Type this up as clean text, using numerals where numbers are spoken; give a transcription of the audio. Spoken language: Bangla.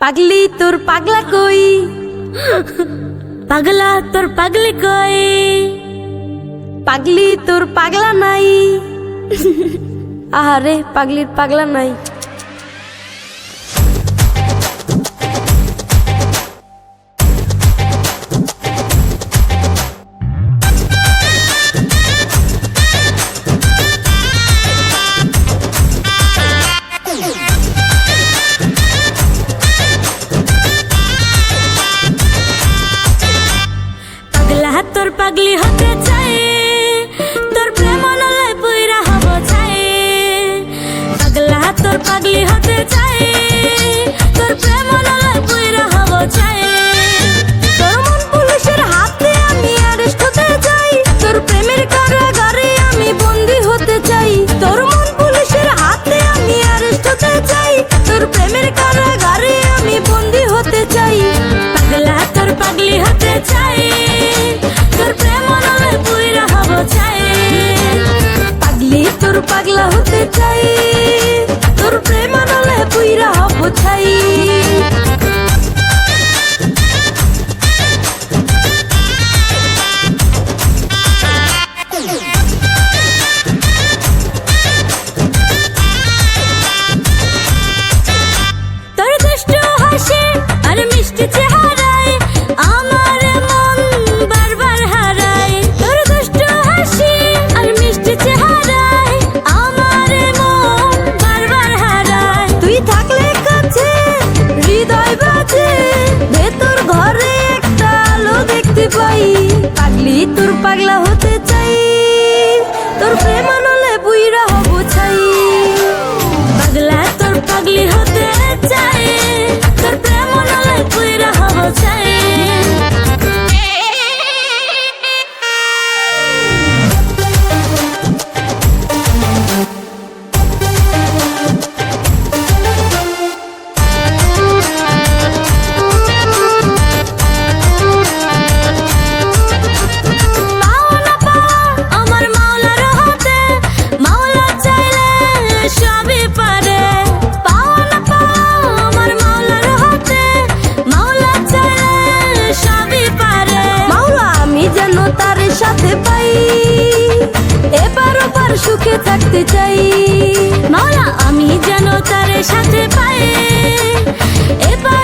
পাগলি তোর পাগলা কই, পাগলা তোর পাগলি কই, পাগলি তোর পাগলা নাই। আহারে পাগলির পাগলা নাই। পাগলা তোর পাগলি হতে চাই, তোর প্রেম নলে পুইরা হব চাই। পাগলা তোর পাগলি হতে চাই, তোর প্রেম নলে পুইরা হব চাই। তোর মন পুলিশের হাতে আমি অ্যারেস্ট হতে চাই, তোর প্রেমের কারাগারে আমি বন্দী হতে চাই। তোর মন পুলিশের হাতে আমি অ্যারেস্ট হতে চাই, তোর প্রেমের কারাগারে আমি বন্দী হতে চাই। পাগলা তোর পাগলি হতে চাই, তোর প্রেম নলে পুইরা হব চাই। পাগলি তোর পাগলা হতে চাই, তোর প্রেম নলে পুইরা হব চাই। তোর দুষ্ট হাসি আর মিষ্টি চেহারায় আমার মন বারবার হারায়। তোর দুষ্ট হাসি আর মিষ্টি চেহারায় আমার মন বারবার হারায়। তুই থাকলে কাছে হৃদয় বাজে, ভেতর ঘরে একটা আলো দেখতে পাই। পাগলি তোর পাগলা হতে চাই, তোর প্রেম নলে বুইরা হব চাই। পাগলা তোর পাগলি হতে চাই, তোর প্রেম নলে পুইরা হব চাই। পাওনা পাওয়া আমার মাওলার হাতে, মাওলা চাইলে সবই পারে। পাওনা পাওয়া আমার মাওলার হাতে, মাওলা চাইলে সবই পারে। মাওলা আমি যেন তার সাথে পাই, এবার ওবার সুখে থাকতে চাই। মাওলা আমি যেন তার সাথে পাই, এবার